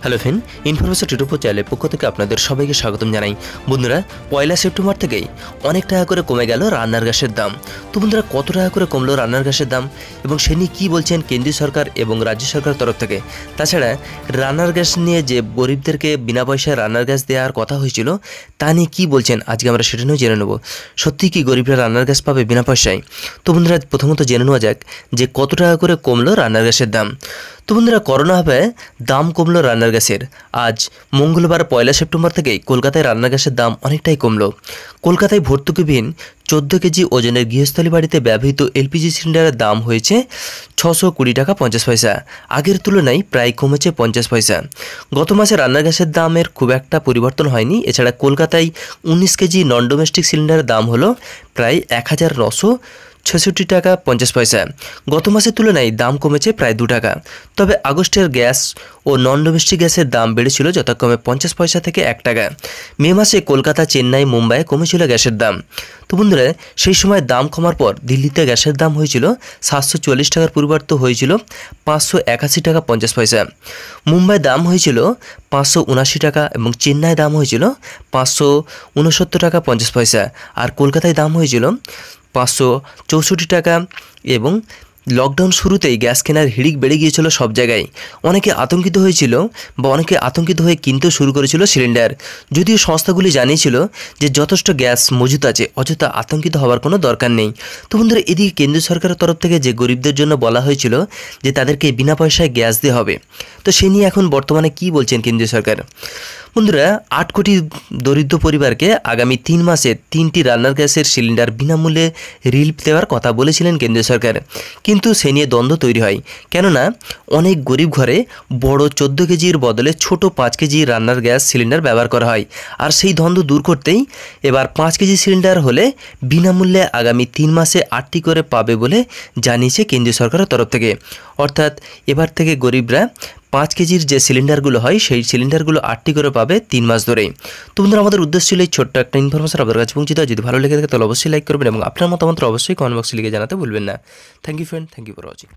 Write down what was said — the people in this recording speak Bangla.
হ্যালো ফ্রেন্ড, ইনফরমেশন টিউটোরিয়াল চ্যানেলের পক্ষ থেকে আপনাদের সবাইকে স্বাগতম জানাই। বন্ধুরা, 1 সেপ্টেম্বর থেকেই অনেক টাকা করে কমে গেল রান্নার গ্যাসের দাম। তো বন্ধুরা, কত টাকা করে কমলো রান্নার গ্যাসের দাম এবং সে নিয়ে কী বলছেন কেন্দ্রীয় সরকার এবং রাজ্য সরকারের তরফ থেকে? তাছাড়া রান্নার গ্যাস নিয়ে যে গরিবদেরকে বিনা পয়সায় রান্নার গ্যাস দেওয়ার কথা হয়েছিল তা নিয়ে কী বলছেন আজকে আমরা সেটা নিয়েও জেনে নেব। সত্যিই কি গরিবরা রান্নার গ্যাস পাবে বিনা পয়সায়? তো বন্ধুরা, প্রথমত জেনে নেওয়া যাক যে কত টাকা করে কমলো রান্নার গ্যাসের দাম। তো বন্ধুরা, করোনা হবে দাম কমলো রান্নার গ্যাসের। আজ মঙ্গলবার 1 সেপ্টেম্বর থেকেই কলকাতায় রান্নার গ্যাসের দাম অনেকটাই কমলো। কলকাতায় ভর্তুকিবিহীন 14 কেজি ওজনের গৃহস্থলী বাড়িতে ব্যবহৃত এলপিজি সিলিন্ডারের দাম হয়েছে 620 টাকা 50 পয়সা। আগের তুলনায় প্রায় কমেছে 50 পয়সা। গত মাসে রান্নার গ্যাসের দামের খুব একটা পরিবর্তন হয়নি। এছাড়া কলকাতায় 19 কেজি নন ডোমেস্টিক সিলিন্ডারের দাম হলো প্রায় 1966 টাকা 50 পয়সা। গত মাসের তুলনায় দাম কমেছে প্রায় 2 টাকা। তবে আগস্টের গ্যাস ও নন ডোমেস্টিক গ্যাসের দাম বেড়েছিল যথাক্রমে 50 পয়সা থেকে 1 টাকা। মে মাসে কলকাতা, চেন্নাই, মুম্বাইয়ে কমেছিল গ্যাসের দাম। তো বন্ধুরা, সেই সময় দাম কমার পর দিল্লিতে গ্যাসের দাম হয়েছিল 744 টাকার পরিবর্তে হয়েছিল 581 টাকা 50 পয়সা। মুম্বাই দাম হয়েছিল 579 টাকা এবং চেন্নাই দাম হয়েছিল 569 টাকা 50 পয়সা। আর কলকাতায় দাম হয়েছিল 564 টাকা। এবং লকডাউন শুরুতেই গ্যাস কেনার হিড়িক বেড়ে গিয়েছিল সব জায়গায়। অনেকে আতঙ্কিত হয়েছিল বা অনেকে আতঙ্কিত হয়ে কিনতেও শুরু করেছিল সিলিন্ডার। যদিও সংস্থাগুলি জানিয়েছিল যে যথেষ্ট গ্যাস মজুত আছে, অযথা আতঙ্কিত হওয়ার কোনো দরকার নেই। তো বন্ধুরা, এদিকে কেন্দ্রীয় সরকারের তরফ থেকে যে গরিবদের জন্য বলা হয়েছিল যে তাদেরকে বিনা পয়সায় গ্যাস দেওয়া হবে, তো সে নিয়ে এখন বর্তমানে কি বলছেন কেন্দ্রীয় সরকার? বন্ধুরা, 8 কোটি দরিদ্র পরিবারকে আগামী 3 মাসে 3টি রান্নার গ্যাসের সিলিন্ডার বিনামূল্যে রিলিফ দেওয়ার কথা বলেছিলেন কেন্দ্রীয় সরকার। কিন্তু সে নিয়ে দ্বন্দ্ব তৈরি হয়, কেননা অনেক গরিব ঘরে বড় 14 কেজির বদলে ছোট 5 কেজি রান্নার গ্যাস সিলিন্ডার ব্যবহার করা হয়। আর সেই দ্বন্দ্ব দূর করতেই এবার 5 কেজি সিলিন্ডার হলে বিনামূল্যে আগামী 3 মাসে 8টি করে পাবে বলে জানিয়েছে কেন্দ্রীয় সরকারের তরফ থেকে। অর্থাৎ এবার থেকে গরিবরা 5 কেজির যে সিলিন্ডারগুলো হয় সেই সিলিন্ডারগুলো 8টি করে পাবে 3 মাস ধরেই। তো বন্ধুরা, আমাদের উদ্দেশ্য ছিল এই ছোট্ট একটা ইনফরমেশন আপনাদের কাছে পৌঁছে দেওয়া। যদি ভালো লেগে থাকে তাহলে অবশ্যই লাইক করবেন এবং আপনার মতামত অবশ্যই কমেন্ট বক্সে লিখে জানাতে ভুলবেন না। Thank you friend, thank you for watching.